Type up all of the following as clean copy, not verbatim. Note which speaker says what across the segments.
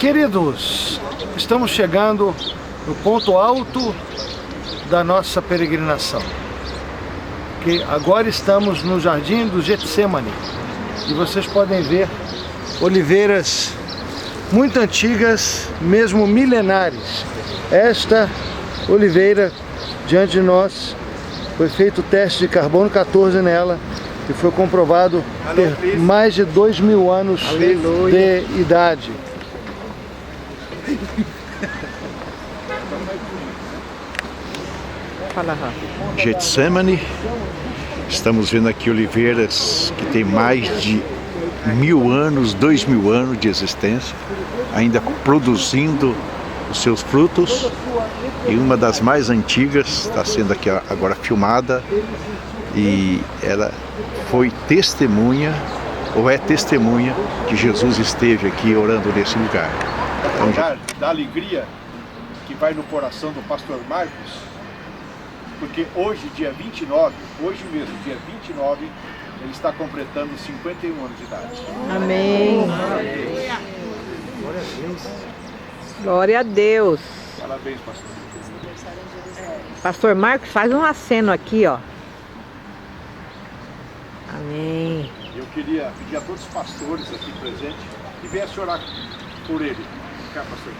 Speaker 1: Queridos, estamos chegando no ponto alto da nossa peregrinação, que agora estamos no Jardim do Getsemane, e vocês podem ver oliveiras muito antigas, mesmo milenares. Esta oliveira diante de nós, foi feito o teste de carbono 14 nela e foi comprovado ter mais de 2.000 anos de idade.
Speaker 2: Getsemane, estamos vendo aqui oliveiras que tem mais de 1.000 anos, 2.000 anos de existência, ainda produzindo os seus frutos, e uma das mais antigas está sendo aqui agora filmada, e ela foi testemunha, ou é testemunha, que Jesus esteve aqui orando nesse lugar.
Speaker 3: Então, da alegria que vai no coração do pastor Marcos, porque hoje, dia 29, hoje mesmo, dia 29, ele está completando 51 anos de idade.
Speaker 4: Amém. Glória a Deus.
Speaker 3: Parabéns, pastor.
Speaker 4: Pastor Marcos, faz um aceno aqui, ó. Amém.
Speaker 3: Eu queria pedir a todos os pastores aqui presentes que viessem orar por ele. Cá, pastor.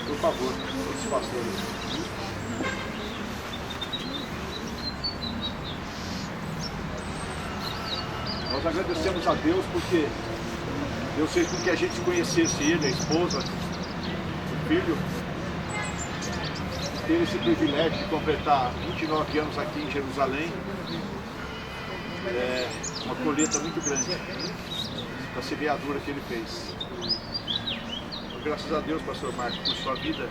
Speaker 3: Por favor, todos os pastores. Nós agradecemos a Deus porque Deus fez com que a gente conhecesse ele, a esposa, o filho, ter esse privilégio de completar 29 anos aqui em Jerusalém. É uma colheita muito grande da semeadura que ele fez. Então, graças a Deus, pastor Marcos, por sua vida,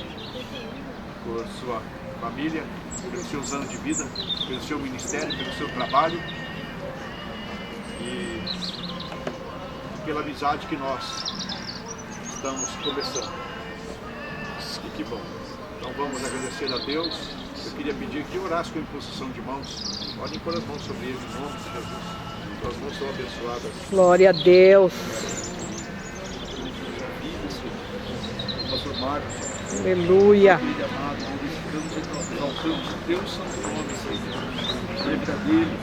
Speaker 3: por sua família, pelos seus anos de vida, pelo seu ministério, pelo seu trabalho e pela amizade que nós estamos começando. E que bom. Então vamos agradecer a Deus. Eu queria pedir que orasse com imposição de mãos. Podem pôr as mãos sobre ele, em nome de Jesus. Suas mãos são abençoadas.
Speaker 4: Glória a Deus.
Speaker 3: Pastor Marcos.
Speaker 4: Aleluia.
Speaker 3: Filho amado, glorificamos e exaltamos o teu santo nome, Senhor. Lembra dele.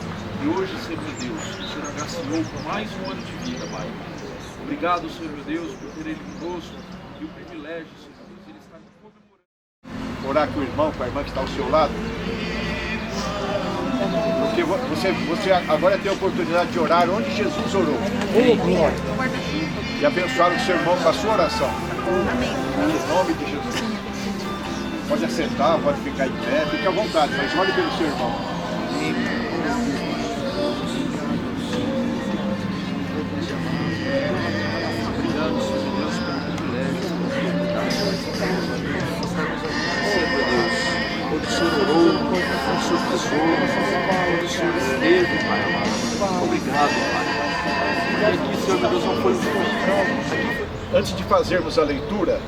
Speaker 3: E hoje, Senhor meu Deus, o Senhor agraciou com mais um ano de vida, Pai. Obrigado, Senhor meu Deus, por ter ele conosco e o privilégio, Senhor meu Deus, ele está comemorando. Orar com o irmão, com a irmã que está ao seu lado. Porque você agora tem a oportunidade de orar onde Jesus orou. E abençoar o seu irmão com a sua oração. Em nome de Jesus. Pode assentar, pode ficar em pé, fique à vontade, mas ore pelo seu irmão. Obrigado, Senhor Deus, pelo privilégio. Onde o Senhor orou, onde o Senhor pisou, onde o Senhor esteve, Pai amado. Obrigado, Pai. E aqui, Senhor meu Deus, não foi um. Antes de fazermos a leitura,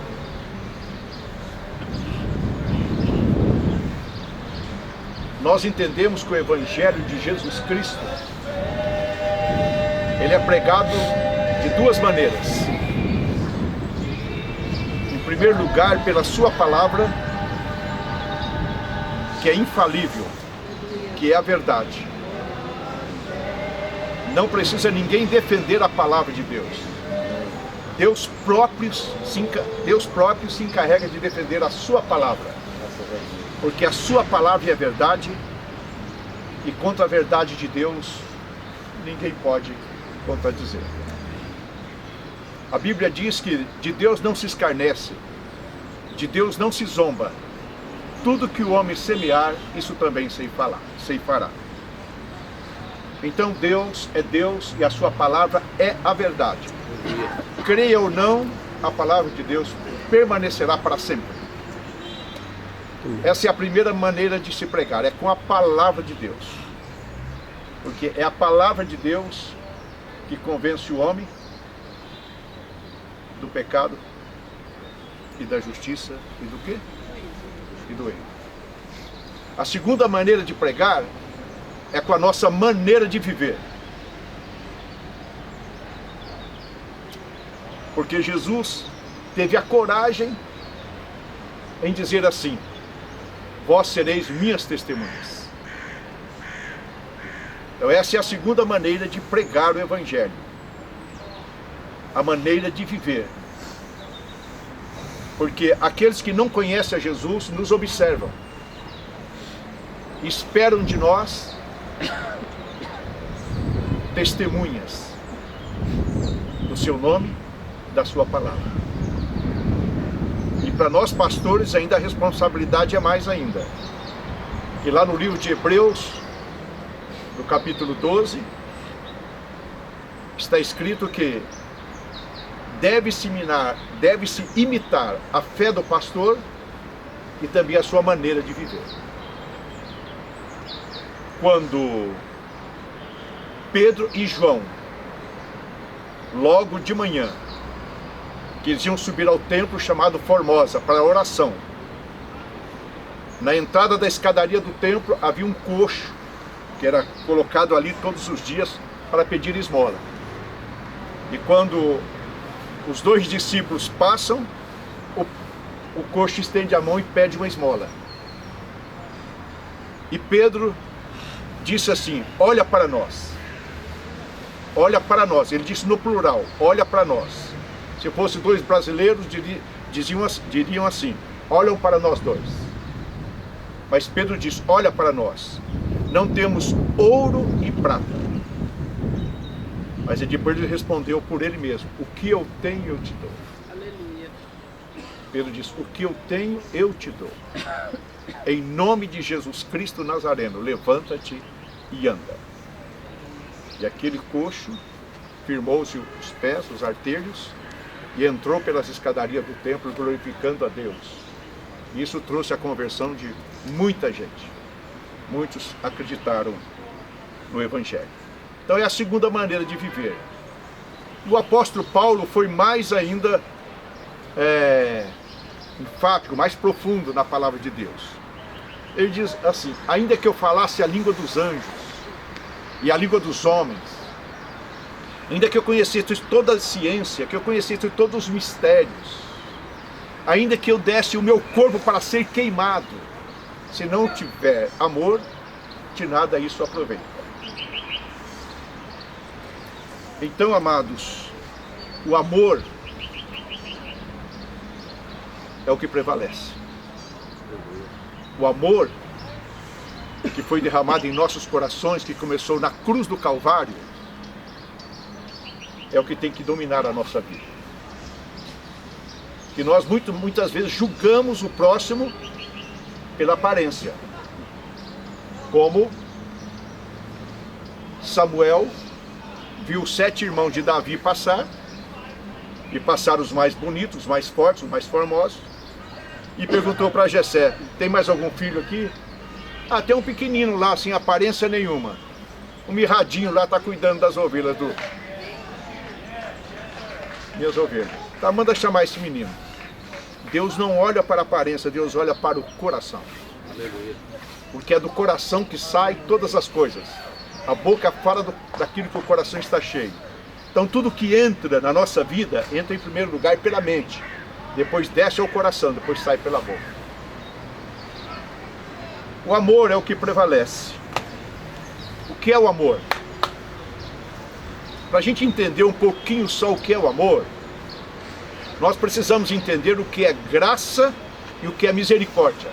Speaker 3: nós entendemos que o Evangelho de Jesus Cristo, ele é pregado de duas maneiras. Em primeiro lugar, pela sua palavra, que é infalível, que é a verdade. Não precisa ninguém defender a palavra de Deus. Deus próprio se encarrega de defender a sua palavra. Porque a sua palavra é verdade, e contra a verdade de Deus, ninguém pode contradizer. A Bíblia diz que de Deus não se escarnece, de Deus não se zomba. Tudo que o homem semear, isso também ceifará. Então Deus é Deus e a sua palavra é a verdade. Creia ou não, a palavra de Deus permanecerá para sempre. Essa é a primeira maneira de se pregar, é com a palavra de Deus. Porque é a palavra de Deus que convence o homem do pecado e da justiça e do quê? E do erro. A segunda maneira de pregar é com a nossa maneira de viver. Porque Jesus teve a coragem em dizer assim: vós sereis minhas testemunhas. Então essa é a segunda maneira de pregar o Evangelho. A maneira de viver. Porque aqueles que não conhecem a Jesus nos observam. Esperam de nós testemunhas do seu nome, da sua palavra. E para nós pastores ainda a responsabilidade é mais ainda. E lá no livro de Hebreus, no capítulo 12, está escrito que deve-se imitar a fé do pastor e também a sua maneira de viver. Quando Pedro e João, logo de manhã, que eles iam subir ao templo chamado Formosa para a oração, na entrada da escadaria do templo havia um coxo que era colocado ali todos os dias para pedir esmola. E quando os dois discípulos passam, o coxo estende a mão e pede uma esmola. E Pedro disse assim: olha para nós. Olha para nós. Ele disse no plural: olha para nós. Se fossem dois brasileiros, diriam assim: olham para nós dois. Mas Pedro diz: olha para nós. Não temos ouro e prata. Mas depois ele respondeu por ele mesmo: o que eu tenho eu te dou.
Speaker 5: Aleluia.
Speaker 3: Pedro diz: o que eu tenho eu te dou. Em nome de Jesus Cristo Nazareno, levanta-te e anda. E aquele coxo firmou-se os pés, os artelhos, e entrou pelas escadarias do templo glorificando a Deus. E isso trouxe a conversão de muita gente. Muitos acreditaram no Evangelho. Então é a segunda maneira de viver. O apóstolo Paulo foi mais ainda enfático, mais profundo na palavra de Deus. Ele diz assim: ainda que eu falasse a língua dos anjos e a língua dos homens, ainda que eu conhecesse toda a ciência, que eu conhecesse todos os mistérios, ainda que eu desse o meu corpo para ser queimado, se não tiver amor, de nada isso aproveita. Então, amados, o amor é o que prevalece. O amor que foi derramado em nossos corações, que começou na cruz do Calvário, é o que tem que dominar a nossa vida. Que nós muitas vezes julgamos o próximo pela aparência. Como Samuel viu os 7 irmãos de Davi passar, e passaram os mais bonitos, os mais fortes, os mais formosos, e perguntou para Jessé: tem mais algum filho aqui? Ah, tem um pequenino lá, sem aparência nenhuma. Um mirradinho lá está cuidando das ovelhas minhas ovelhas. Tá, manda chamar esse menino. Deus não olha para a aparência, Deus olha para o coração.
Speaker 5: Aleluia.
Speaker 3: Porque é do coração que sai todas as coisas. A boca fala daquilo que o coração está cheio. Então tudo que entra na nossa vida, entra em primeiro lugar pela mente. Depois desce ao coração, depois sai pela boca. O amor é o que prevalece. O que é o amor? Para a gente entender um pouquinho só o que é o amor, nós precisamos entender o que é graça e o que é misericórdia.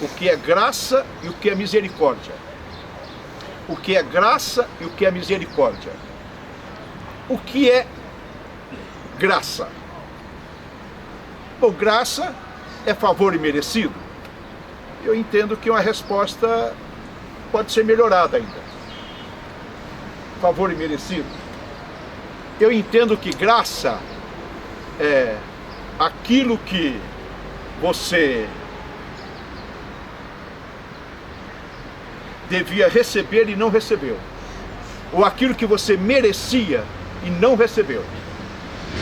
Speaker 3: O que é graça e o que é misericórdia. O que é graça e o que é misericórdia. O que é graça? Bom, graça é favor imerecido? Eu entendo que uma resposta pode ser melhorada ainda. Favor imerecido? Eu entendo que graça é aquilo que você devia receber e não recebeu. Ou aquilo que você merecia e não recebeu.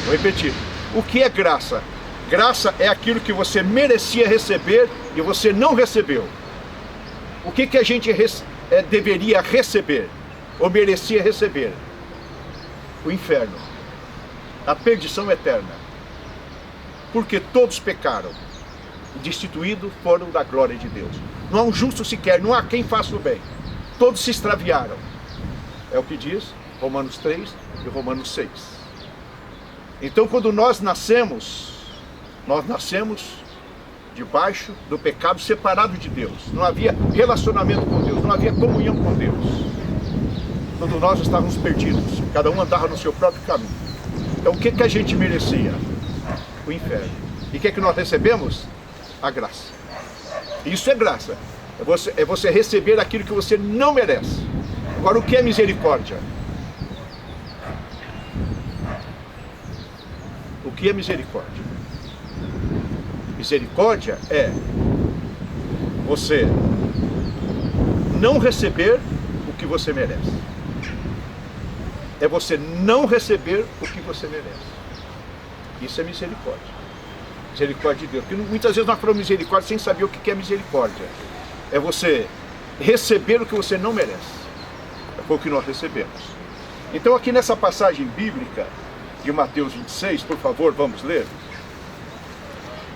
Speaker 3: Vou repetir. O que é graça? Graça é aquilo que você merecia receber e você não recebeu. O que a gente deveria receber? Ou merecia receber? O inferno. a perdição eterna. Porque todos pecaram e destituídos foram da glória de Deus. Não há um justo sequer, não há quem faça o bem. Todos se extraviaram. É o que diz Romanos 3 e Romanos 6. Então, quando nós nascemos debaixo do pecado, separado de Deus. Não havia relacionamento com Deus, não havia comunhão com Deus. Quando nós estávamos perdidos, cada um andava no seu próprio caminho. Então, o que a gente merecia? O inferno. E o que nós recebemos? A graça. Isso é graça. É você receber aquilo que você não merece. Agora, o que é misericórdia? O que é misericórdia? Misericórdia é você não receber o que você merece. É você não receber o que você merece. Isso é misericórdia. Misericórdia de Deus. Porque muitas vezes nós falamos misericórdia sem saber o que é misericórdia. É você receber o que você não merece. Foi o que nós recebemos. Então, aqui nessa passagem bíblica de Mateus 26, por favor, vamos ler.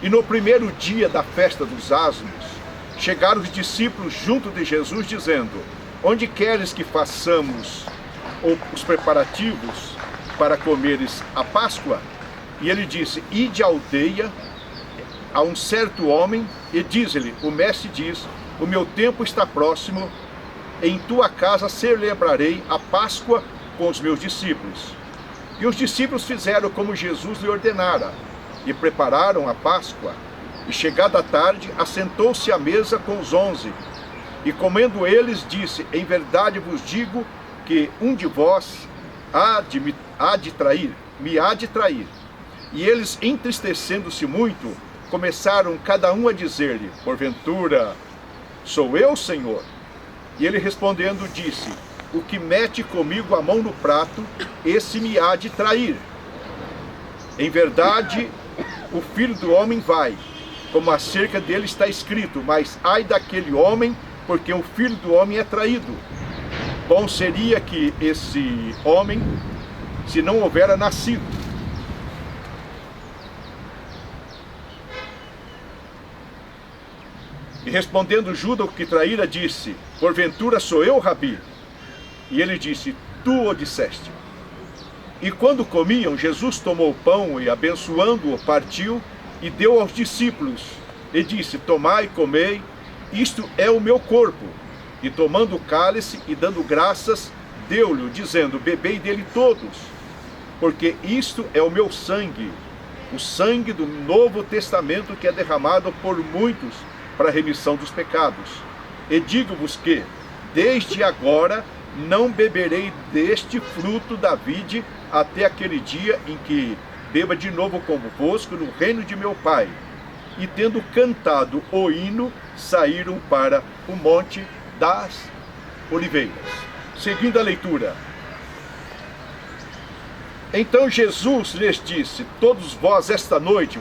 Speaker 3: E no primeiro dia da festa dos Ázimos, chegaram os discípulos junto de Jesus, dizendo: onde queres que façamos os preparativos para comeres a Páscoa? E ele disse: ide à aldeia a um certo homem e diz-lhe: o mestre diz, o meu tempo está próximo, em tua casa celebrarei a Páscoa com os meus discípulos. E os discípulos fizeram como Jesus lhe ordenara, e prepararam a Páscoa. E chegada a tarde, assentou-se à mesa com os 11. E comendo eles, disse: em verdade vos digo que um de vós me há de trair. E eles, entristecendo-se muito, começaram cada um a dizer-lhe: porventura, sou eu, Senhor? E ele respondendo disse: o que mete comigo a mão no prato, esse me há de trair. Em verdade, o Filho do Homem vai, como acerca dele está escrito, mas ai daquele homem, porque o Filho do Homem é traído. Bom seria que esse homem, se não houvera nascido. E respondendo Judas, o que traíra, disse: porventura sou eu, Rabi? E ele disse: tu o disseste. E quando comiam, Jesus tomou o pão e, abençoando-o, partiu e deu aos discípulos. E disse: tomai e comei, isto é o meu corpo. E tomando o cálice e dando graças, deu-lhe, dizendo: bebei dele todos, porque isto é o meu sangue, o sangue do Novo Testamento, que é derramado por muitos para a remissão dos pecados. E digo-vos que, desde agora, não beberei deste fruto da vide até aquele dia em que beba de novo convosco no reino de meu Pai. E tendo cantado o hino, saíram para o monte das Oliveiras. Seguindo a leitura. Então Jesus lhes disse: todos vós esta noite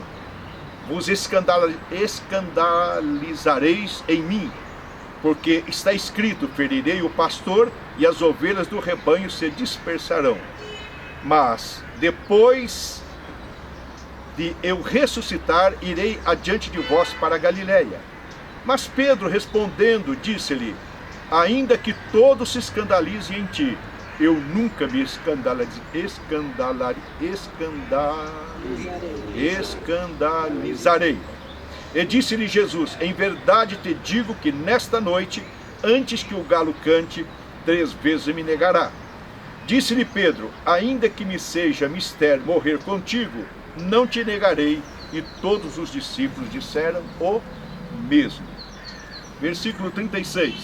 Speaker 3: vos escandalizareis em mim, porque está escrito: ferirei o pastor e as ovelhas do rebanho se dispersarão. Mas depois de eu ressuscitar, irei adiante de vós para a Galiléia. Mas Pedro, respondendo, disse-lhe: ainda que todos se escandalizem em ti, eu nunca me escandalizarei. E disse-lhe Jesus: em verdade te digo que nesta noite, antes que o galo cante, 3 vezes me negará. Disse-lhe Pedro: ainda que me seja mister morrer contigo, não te negarei. E todos os discípulos disseram o mesmo. Versículo 36.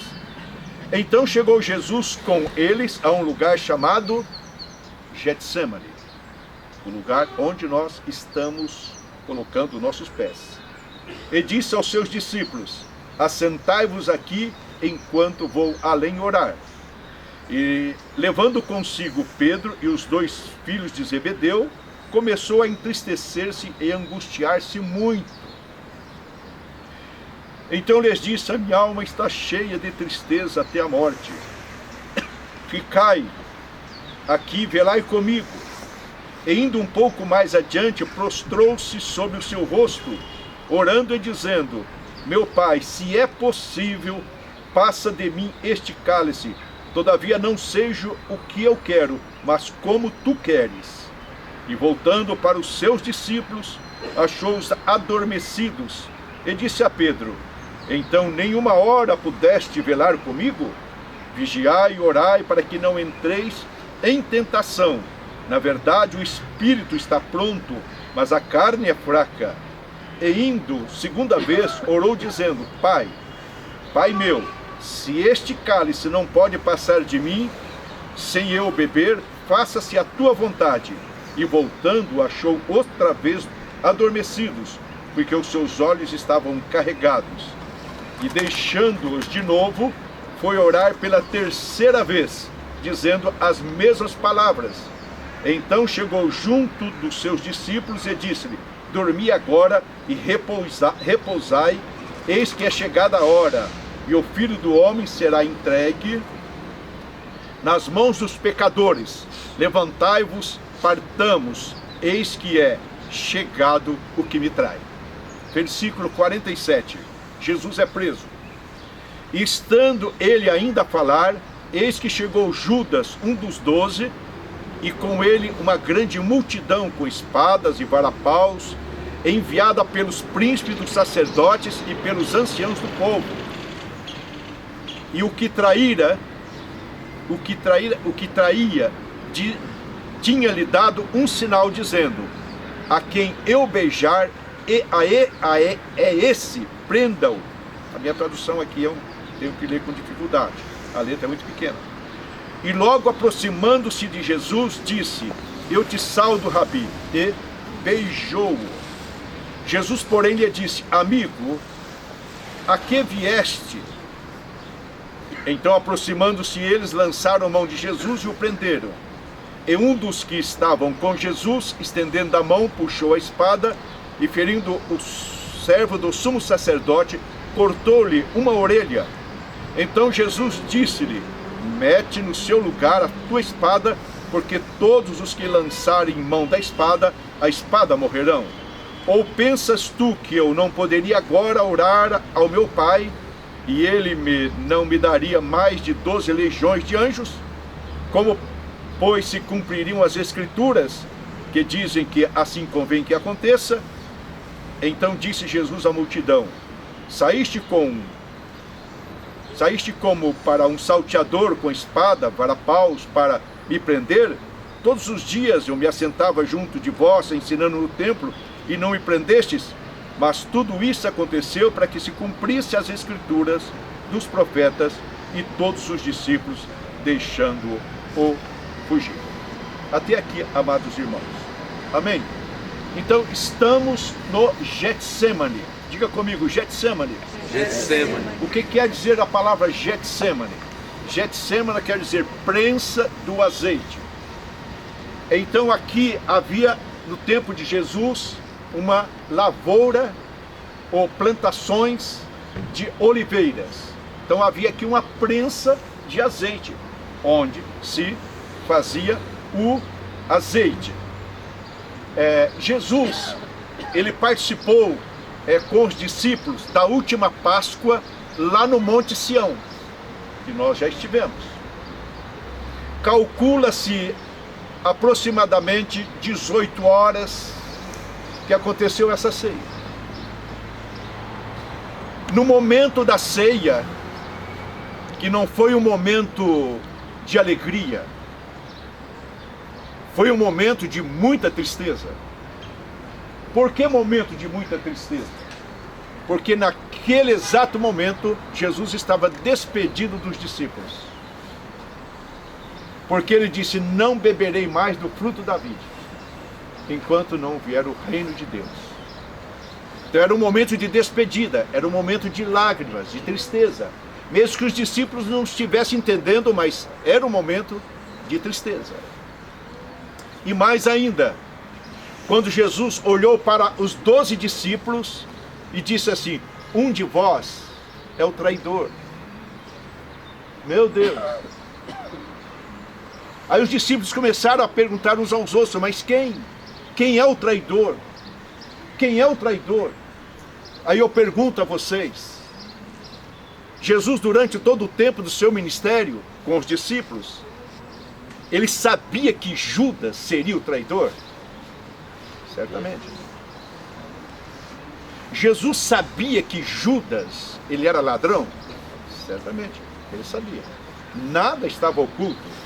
Speaker 3: Então chegou Jesus com eles a um lugar chamado Getsemane, o lugar onde nós estamos colocando nossos pés. E disse aos seus discípulos: assentai-vos aqui enquanto vou além orar. E levando consigo Pedro e os 2 filhos de Zebedeu, começou a entristecer-se e angustiar-se muito. Então lhes disse: a minha alma está cheia de tristeza até a morte. Ficai aqui, velai comigo. E indo um pouco mais adiante, prostrou-se sobre o seu rosto, orando e dizendo: meu Pai, se é possível, passa de mim este cálice. Todavia não seja o que eu quero, mas como tu queres. E voltando para os seus discípulos, achou-os adormecidos, e disse a Pedro: então nenhuma hora pudeste velar comigo? Vigiai e orai para que não entreis em tentação. Na verdade, o espírito está pronto, mas a carne é fraca. E indo, segunda vez, orou dizendo: Pai, Pai meu, se este cálice não pode passar de mim, sem eu beber, faça-se a tua vontade. E voltando, achou outra vez adormecidos, porque os seus olhos estavam carregados. E deixando-os de novo, foi orar pela terceira vez, dizendo as mesmas palavras. Então chegou junto dos seus discípulos e disse-lhe: dormi agora e repousai, eis que é chegada a hora, e o Filho do Homem será entregue nas mãos dos pecadores. Levantai-vos, partamos, eis que é chegado o que me trai. Versículo 47. Jesus é preso. E estando ele ainda a falar, eis que chegou Judas, um dos 12, e com ele uma grande multidão com espadas e varapaus, enviada pelos príncipes dos sacerdotes e pelos anciãos do povo. E o que traía, tinha-lhe dado um sinal, dizendo: a quem eu beijar, é esse, prenda-o. A minha tradução aqui eu tenho que ler com dificuldade, a letra é muito pequena. E logo aproximando-se de Jesus, disse: eu te saldo, Rabi, e beijou-o. Jesus, porém, lhe disse: amigo, a que vieste? Então, aproximando-se eles, lançaram mão de Jesus e o prenderam. E um dos que estavam com Jesus, estendendo a mão, puxou a espada e, ferindo o servo do sumo sacerdote, cortou-lhe uma orelha. Então Jesus disse-lhe: mete no seu lugar a tua espada, porque todos os que lançarem mão da espada, a espada morrerão. Ou pensas tu que eu não poderia agora orar ao meu Pai, e ele não me daria mais de 12 legiões de anjos? Como, pois, se cumpririam as Escrituras, que dizem que assim convém que aconteça? Então disse Jesus à multidão: saíste como para um salteador com espada, varapaus, para me prender? Todos os dias eu me assentava junto de vós, ensinando no templo, e não me prendestes? Mas tudo isso aconteceu para que se cumprisse as Escrituras dos profetas. E todos os discípulos, deixando-o, fugiram. Até aqui, amados irmãos. Amém? Então, estamos no Getsemane. Diga comigo, Getsemane.
Speaker 5: Getsemane.
Speaker 3: O que quer dizer a palavra Getsemane? Getsemane quer dizer prensa do azeite. Então aqui havia, no tempo de Jesus, uma lavoura ou plantações de oliveiras. Então havia aqui uma prensa de azeite, onde se fazia o azeite. Jesus, ele participou com os discípulos da última Páscoa lá no Monte Sião, que nós já estivemos. Calcula-se aproximadamente 18 horas que aconteceu essa ceia. No momento da ceia, que não foi um momento de alegria, foi um momento de muita tristeza. Por que momento de muita tristeza? Porque naquele exato momento, Jesus estava despedido dos discípulos. Porque ele disse: não beberei mais do fruto da vide, enquanto não vier o reino de Deus. Então era um momento de despedida, era um momento de lágrimas, de tristeza. Mesmo que os discípulos não estivessem entendendo, mas era um momento de tristeza. E mais ainda, quando Jesus olhou para os 12 discípulos e disse assim: um de vós é o traidor. Meu Deus! Aí os discípulos começaram a perguntar uns aos outros, mas quem? Quem é o traidor? Quem é o traidor? Aí eu pergunto a vocês, Jesus, durante todo o tempo do seu ministério com os discípulos, ele sabia que Judas seria o traidor? Certamente. Jesus sabia que Judas, ele era ladrão? Certamente, ele sabia. Nada estava oculto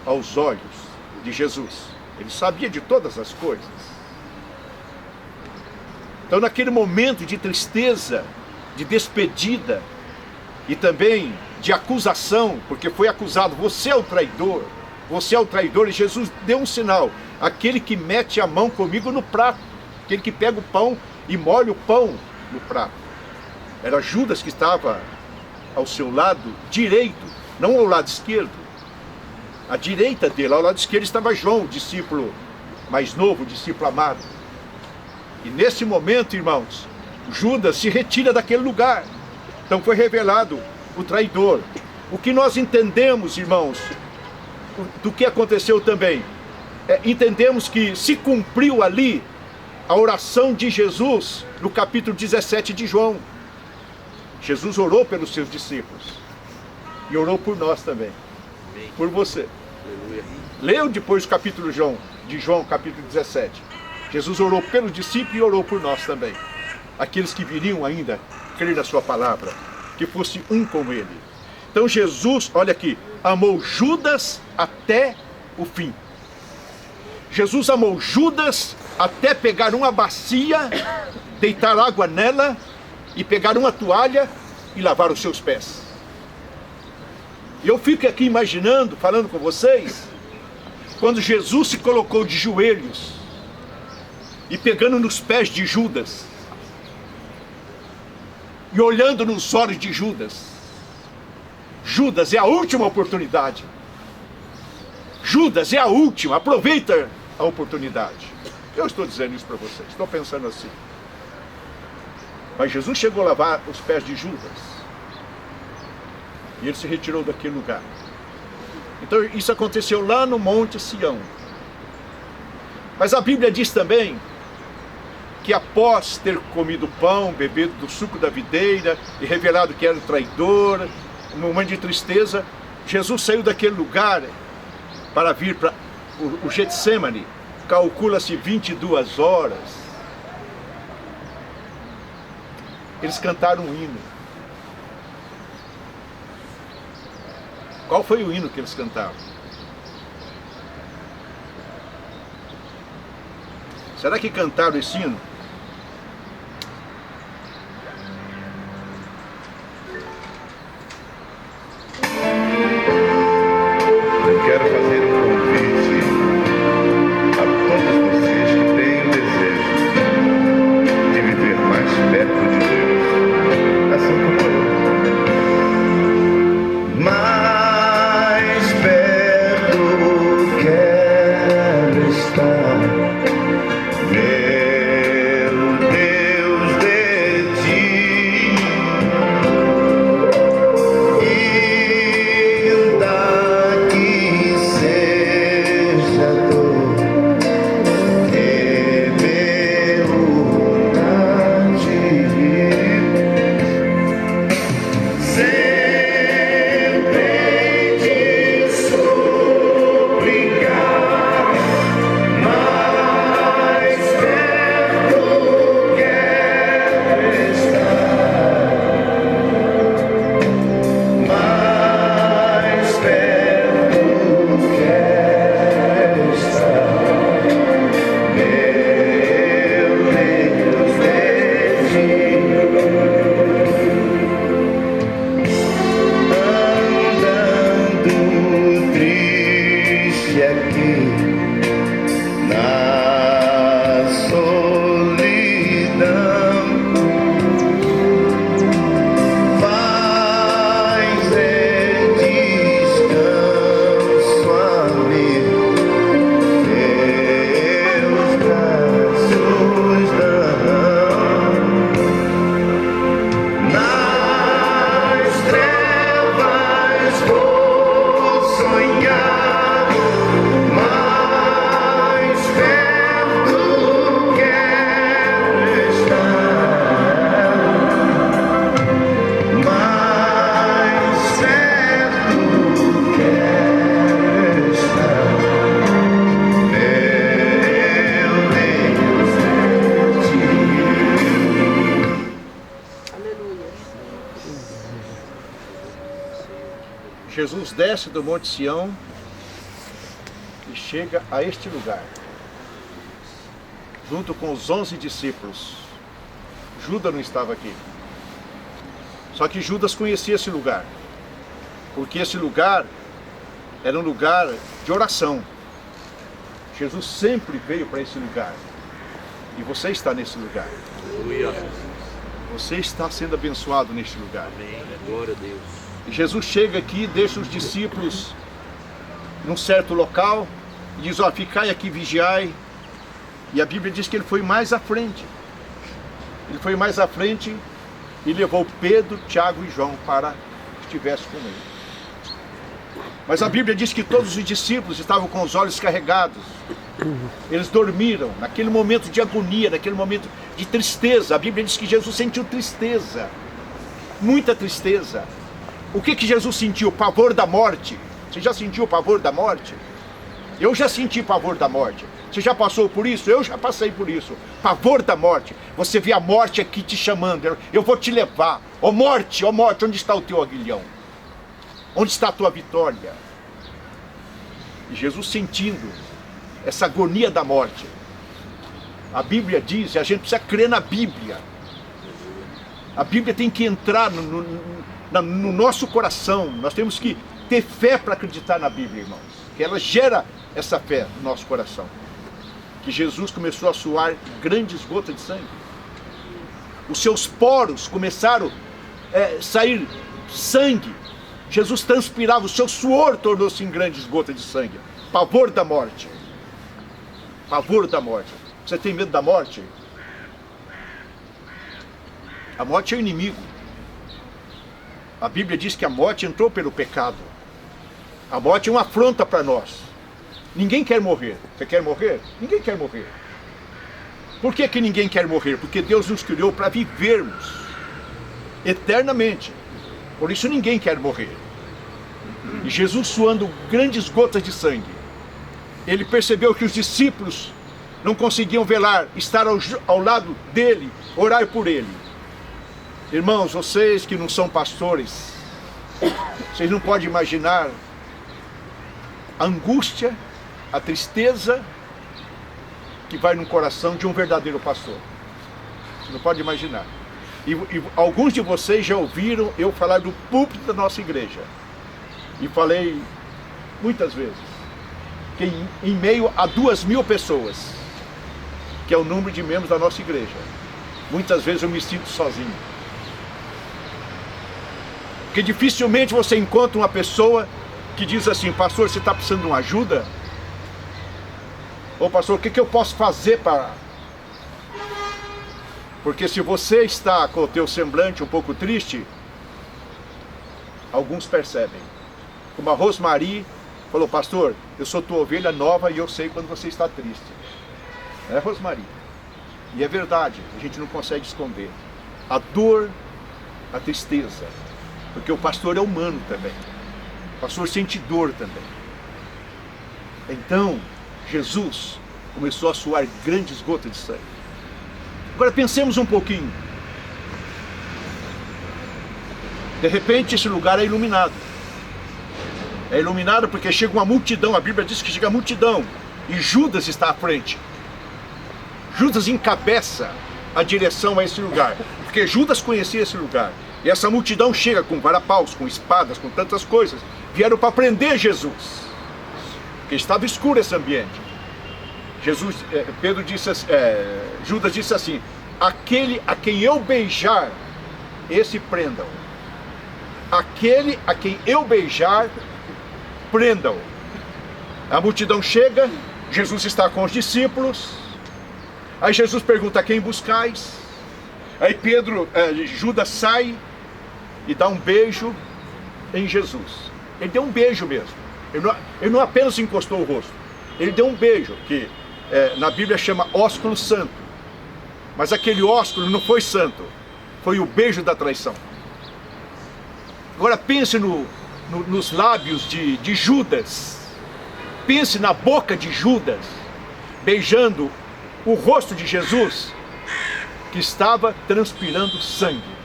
Speaker 3: aos olhos de Jesus. Ele sabia de todas as coisas. Então, naquele momento de tristeza, de despedida e também de acusação, porque foi acusado, você é o traidor, e Jesus deu um sinal, aquele que mete a mão comigo no prato, aquele que pega o pão e molha o pão no prato. Era Judas que estava ao seu lado direito, não ao lado esquerdo. À direita dele, ao lado esquerdo, estava João, o discípulo mais novo, o discípulo amado. E nesse momento, irmãos, Judas se retira daquele lugar. Então foi revelado o traidor. O que nós entendemos, irmãos, do que aconteceu também, entendemos que se cumpriu ali a oração de Jesus no capítulo 17 de João. Jesus orou pelos seus discípulos e orou por nós também, por você. Leu depois o capítulo de João, capítulo 17. Jesus orou pelos discípulos e orou por nós também. Aqueles que viriam ainda crer na sua palavra, que fosse um com ele. Então Jesus, olha aqui, amou Judas até o fim. Jesus amou Judas até pegar uma bacia, deitar água nela e pegar uma toalha e lavar os seus pés. E eu fico aqui imaginando, falando com vocês, quando Jesus se colocou de joelhos e pegando nos pés de Judas e olhando nos olhos de Judas. Judas, é a última oportunidade. Judas, é a última, aproveita a oportunidade. Eu estou dizendo isso para vocês, estou pensando assim. Mas Jesus chegou a lavar os pés de Judas e ele se retirou daquele lugar. Então isso aconteceu lá no Monte Sião. Mas a Bíblia diz também que após ter comido pão, bebido do suco da videira e revelado que era o traidor, num momento de tristeza, Jesus saiu daquele lugar para vir para o Getsemane. Calcula-se 22 horas. Eles cantaram um hino. Qual foi o hino que eles cantaram? Será que cantaram esse hino?
Speaker 6: Eu quero fazer um convite a todos vocês que têm o desejo de viver mais perto de Deus, assim como eu. Mais perto quero estar.
Speaker 3: Jesus desce do Monte Sião e chega a este lugar, junto com os 11 discípulos. Judas não estava aqui. Só que Judas conhecia esse lugar, porque esse lugar era um lugar de oração. Jesus sempre veio para esse lugar. E você está nesse lugar.
Speaker 5: Aleluia.
Speaker 3: Você está sendo abençoado neste lugar.
Speaker 5: Amém. Glória a Deus.
Speaker 3: E Jesus chega aqui, deixa os discípulos num certo local e diz, ó, ficai aqui, vigiai. E a Bíblia diz que ele foi mais à frente. Ele foi mais à frente e levou Pedro, Tiago e João para que estivesse com ele. Mas a Bíblia diz que todos os discípulos estavam com os olhos carregados. Eles dormiram naquele momento de agonia, naquele momento de tristeza. A Bíblia diz que Jesus sentiu tristeza, muita tristeza. O que Jesus sentiu? O pavor da morte. Você já sentiu o pavor da morte? Eu já senti pavor da morte. Você já passou por isso? Eu já passei por isso. Pavor da morte. Você vê a morte aqui te chamando. Eu vou te levar. Ó morte, onde está o teu aguilhão? Onde está a tua vitória? E Jesus sentindo essa agonia da morte. A Bíblia diz, e a gente precisa crer na Bíblia. A Bíblia tem que entrar no nosso coração. Nós temos que ter fé para acreditar na Bíblia, irmãos. Que ela gera essa fé no nosso coração. Que Jesus começou a suar grandes gotas de sangue. Os seus poros começaram a sair sangue. Jesus transpirava, o seu suor tornou-se em grandes gotas de sangue. Pavor da morte. Pavor da morte. Você tem medo da morte? A morte é o inimigo. A Bíblia diz que a morte entrou pelo pecado. A morte é uma afronta para nós. Ninguém quer morrer. Você quer morrer? Ninguém quer morrer. Por que ninguém quer morrer? Porque Deus nos criou para vivermos eternamente. Por isso ninguém quer morrer. E Jesus suando grandes gotas de sangue, ele percebeu que os discípulos não conseguiam velar, estar ao lado dele, orar por ele. Irmãos, vocês que não são pastores, vocês não podem imaginar a angústia, a tristeza que vai no coração de um verdadeiro pastor. Você não pode imaginar. E alguns de vocês já ouviram eu falar do púlpito da nossa igreja. E falei muitas vezes que em meio a 2.000 pessoas, que é o número de membros da nossa igreja, muitas vezes eu me sinto sozinho. Porque dificilmente você encontra uma pessoa que diz assim, pastor, você está precisando de uma ajuda? Ô pastor, o que eu posso fazer para... Porque se você está com o teu semblante um pouco triste, alguns percebem. Como a Rosmari falou, pastor, eu sou tua ovelha nova e eu sei quando você está triste. É, Rosmari? E é verdade, a gente não consegue esconder. A dor, a tristeza. Porque o pastor é humano também. O pastor sente dor também. Então, Jesus começou a suar grandes gotas de sangue. Agora pensemos um pouquinho. De repente esse lugar é iluminado. É iluminado porque chega uma multidão. A Bíblia diz que chega a multidão. E Judas está à frente. Judas encabeça a direção a esse lugar. Porque Judas conhecia esse lugar. E essa multidão chega com varapaus, com espadas, com tantas coisas. Vieram para prender Jesus. Porque estava escuro esse ambiente. Judas disse assim, aquele a quem eu beijar, esse prendam. Aquele a quem eu beijar, prendam. A multidão chega, Jesus está com os discípulos. Aí Jesus pergunta, quem buscais? Aí Judas sai e dá um beijo em Jesus. Ele deu um beijo mesmo. Ele não apenas encostou o rosto. Ele deu um beijo, que na Bíblia chama ósculo santo. Mas aquele ósculo não foi santo. Foi o beijo da traição. Agora pense nos lábios de Judas. Pense na boca de Judas, beijando o rosto de Jesus, que estava transpirando sangue.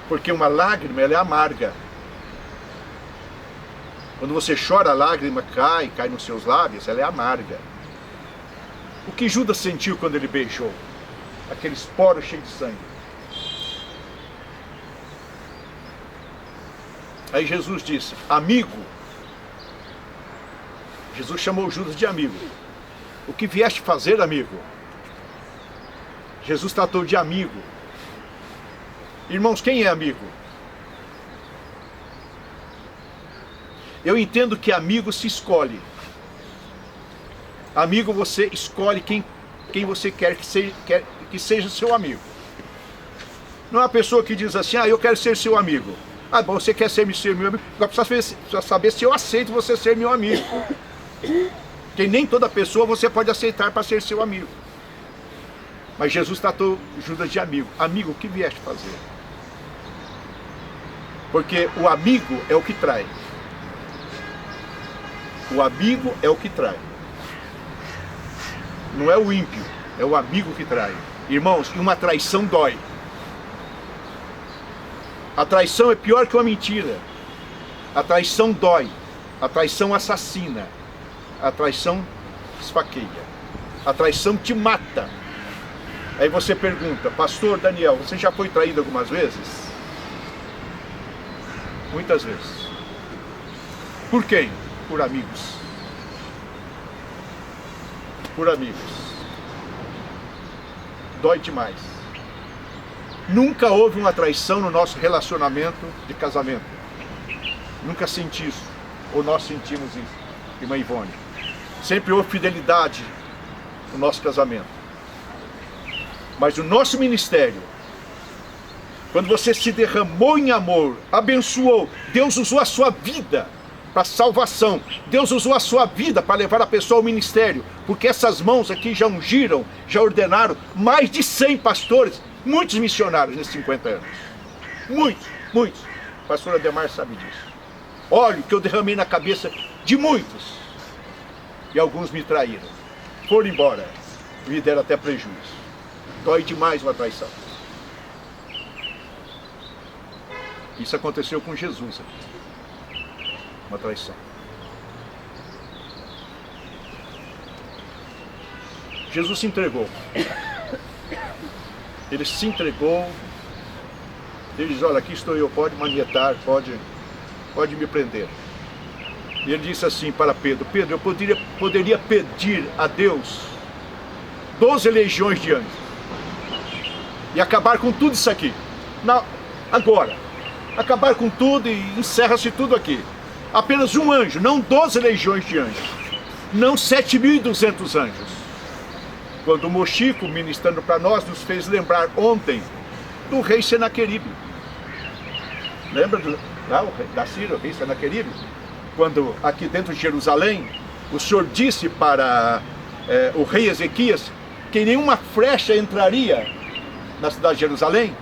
Speaker 3: Porque uma lágrima, ela é amarga. Quando você chora, a lágrima cai nos seus lábios, ela é amarga. O que Judas sentiu quando ele beijou? Aqueles poros cheios de sangue. Aí Jesus disse, amigo. Jesus chamou Judas de amigo. O que vieste fazer, amigo? Jesus tratou de amigo. Irmãos, quem é amigo? Eu entendo que amigo se escolhe. Amigo, você escolhe quem você quer que seja seu amigo. Não é uma pessoa que diz assim, eu quero ser seu amigo. Bom, você quer ser meu amigo? Agora precisa saber se eu aceito você ser meu amigo. Porque nem toda pessoa você pode aceitar para ser seu amigo. Mas Jesus tratou Judas de amigo. Amigo, o que vieste fazer? Porque o amigo é o que trai. O amigo é o que trai. Não é o ímpio, é o amigo que trai. Irmãos, uma traição dói. A traição é pior que uma mentira. A traição dói. A traição assassina. A traição esfaqueia. A traição te mata. Aí você pergunta, pastor Daniel, você já foi traído algumas vezes? Muitas vezes. Por quem? Por amigos. Por amigos. Dói demais. Nunca houve uma traição no nosso relacionamento de casamento. Nunca senti isso. Ou nós sentimos isso, irmã Ivone. Sempre houve fidelidade no nosso casamento. Mas o nosso ministério, quando você se derramou em amor, abençoou, Deus usou a sua vida para salvação. Deus usou a sua vida para levar a pessoa ao ministério, porque essas mãos aqui já ungiram, já ordenaram mais de 100 pastores, muitos missionários nesses 50 anos. Muitos, muitos. A pastora Ademar sabe disso. Óleo que eu derramei na cabeça de muitos. E alguns me traíram. Foram embora. Me deram até prejuízo. Dói demais uma traição. Isso aconteceu com Jesus aqui. Uma traição. Jesus se entregou. Ele se entregou. Ele diz, olha, aqui estou eu, pode manietar, pode me prender. E ele disse assim para Pedro, Pedro, eu poderia pedir a Deus 12 legiões de anjos e acabar com tudo isso aqui. Não, agora. Acabar com tudo e encerra-se tudo aqui. Apenas um anjo, não 12 legiões de anjos. Não 7.200 anjos. Quando o Mochico, ministrando para nós, nos fez lembrar ontem do rei Senaqueribe. Lembra da Síria, o rei Senaqueribe? Quando aqui dentro de Jerusalém, o Senhor disse para o rei Ezequias que nenhuma flecha entraria na cidade de Jerusalém,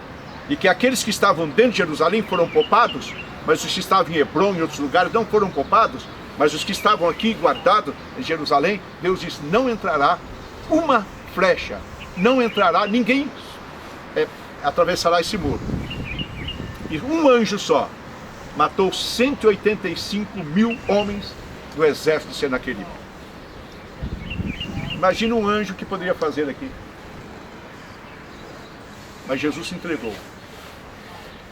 Speaker 3: e que aqueles que estavam dentro de Jerusalém foram poupados, mas os que estavam em Hebrom e outros lugares não foram poupados, mas os que estavam aqui guardados em Jerusalém, Deus disse, não entrará uma flecha, não entrará, ninguém atravessará esse muro. E um anjo só matou 185.000 homens do exército de Senaqueribe. Imagina um anjo que poderia fazer aqui. Mas Jesus se entregou.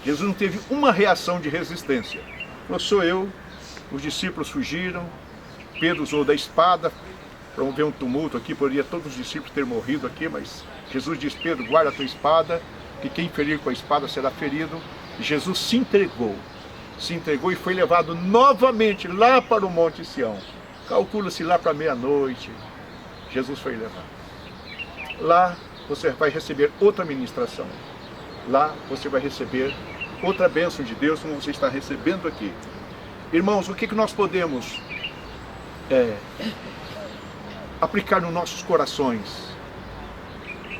Speaker 3: Jesus não teve uma reação de resistência. Falou, sou eu. Os discípulos fugiram. Pedro usou da espada para ver um tumulto aqui. Poderia todos os discípulos ter morrido aqui, mas Jesus disse, Pedro, guarda a tua espada, que quem ferir com a espada será ferido. E Jesus se entregou e foi levado novamente lá para o Monte Sião. Calcula-se lá para meia-noite. Jesus foi levado. Lá você vai receber outra ministração. Lá você vai receber outra bênção de Deus, como você está recebendo aqui. Irmãos, o que nós podemos aplicar nos nossos corações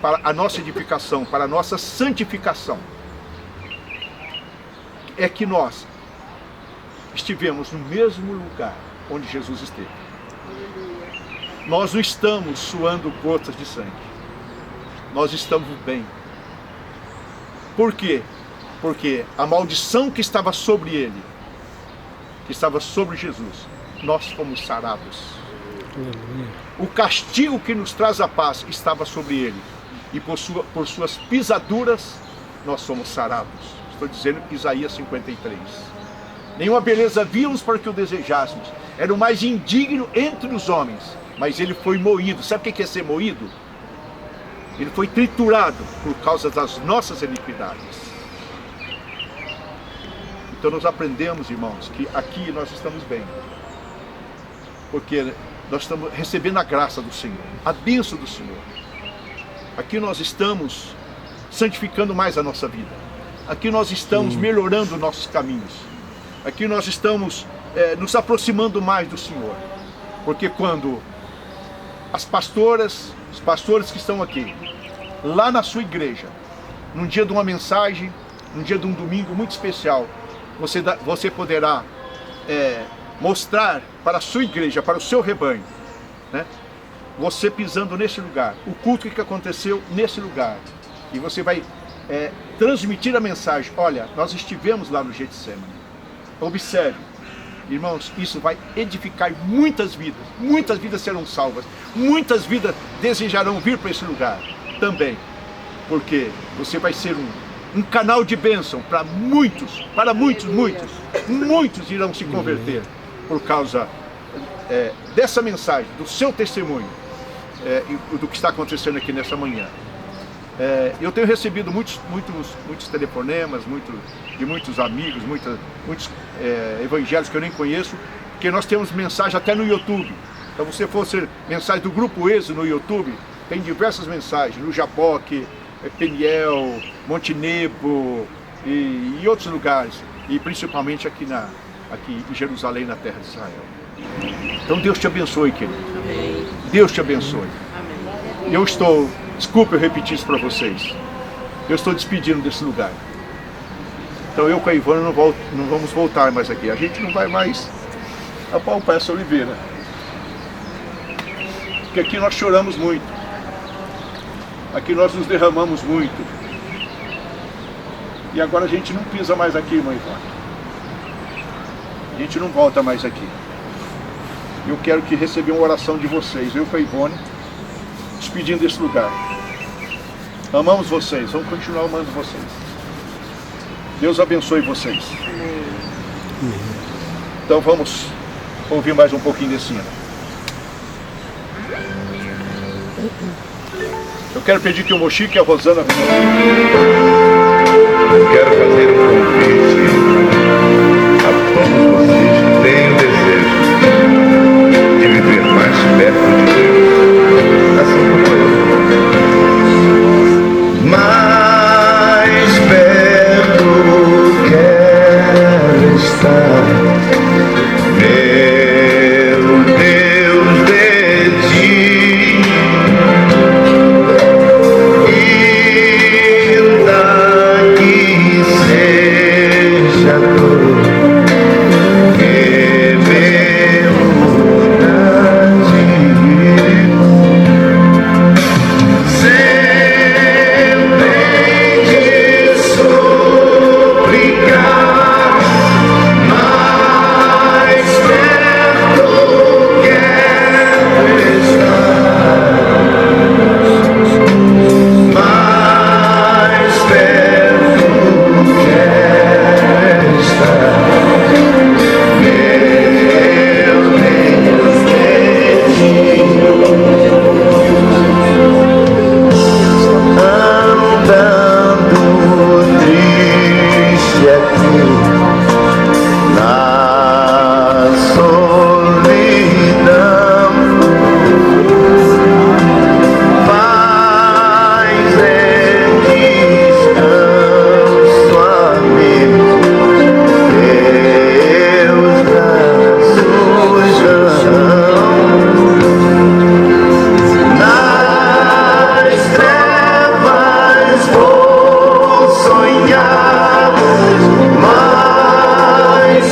Speaker 3: para a nossa edificação, para a nossa santificação? É que nós estivemos no mesmo lugar onde Jesus esteve. Nós não estamos suando gotas de sangue. Nós estamos bem. Por quê? Porque a maldição que estava sobre ele, que estava sobre Jesus, nós fomos sarados. O castigo que nos traz a paz estava sobre ele, e por suas pisaduras nós somos sarados. Estou dizendo Isaías 53. Nenhuma beleza víamos para que o desejássemos. Era o mais indigno entre os homens, mas ele foi moído. Sabe o que é ser moído? Ele foi triturado por causa das nossas iniquidades. Então nós aprendemos, irmãos, que aqui nós estamos bem, porque nós estamos recebendo a graça do Senhor, a bênção do Senhor. Aqui nós estamos santificando mais a nossa vida. Aqui nós estamos melhorando nossos caminhos. Aqui nós estamos nos aproximando mais do Senhor. Porque quando as pastoras, os pastores que estão aqui, lá na sua igreja, num dia de uma mensagem, num dia de um domingo muito especial, você poderá mostrar para a sua igreja, para o seu rebanho, né? Você pisando nesse lugar, o culto que aconteceu nesse lugar, e você vai transmitir a mensagem: olha, nós estivemos lá no Getsemane. Observe, irmãos, isso vai edificar muitas vidas serão salvas, muitas vidas desejarão vir para esse lugar também, porque você vai ser um canal de bênção para muitos, muitos irão se converter por causa dessa mensagem, do seu testemunho, do que está acontecendo aqui nessa manhã. Eu tenho recebido muitos telefonemas, de muitos amigos, muitos evangelhos que eu nem conheço, porque nós temos mensagem até no YouTube. Então, se fosse mensagem do Grupo Êxodo no YouTube, tem diversas mensagens, no Jaboque, Peniel, Montenegro e outros lugares, e principalmente aqui em Jerusalém, na terra de Israel. Então Deus te abençoe, querido.
Speaker 7: Amém.
Speaker 3: Deus te abençoe.
Speaker 7: Amém.
Speaker 3: Desculpe eu repetir isso para vocês, eu estou despedindo desse lugar. Então eu com a Ivana não vamos voltar mais aqui. A gente não vai mais apalpar essa oliveira, porque aqui nós choramos muito. Aqui nós nos derramamos muito. E agora a gente não pisa mais aqui, irmã Ivana. A gente não volta mais aqui. Eu quero que receber uma oração de vocês, eu com a Ivone, despedindo desse lugar. Amamos vocês, vamos continuar amando vocês. Deus abençoe vocês. Então vamos ouvir mais um pouquinho desse hino. Eu quero pedir que o Mochique e a Rosana venham.
Speaker 6: Quero fazer um convite a todos vocês que têm o desejo de viver mais perto de Deus, assim como eu. Mais perto quero estar, meu Deus, de ti. Sonhar mais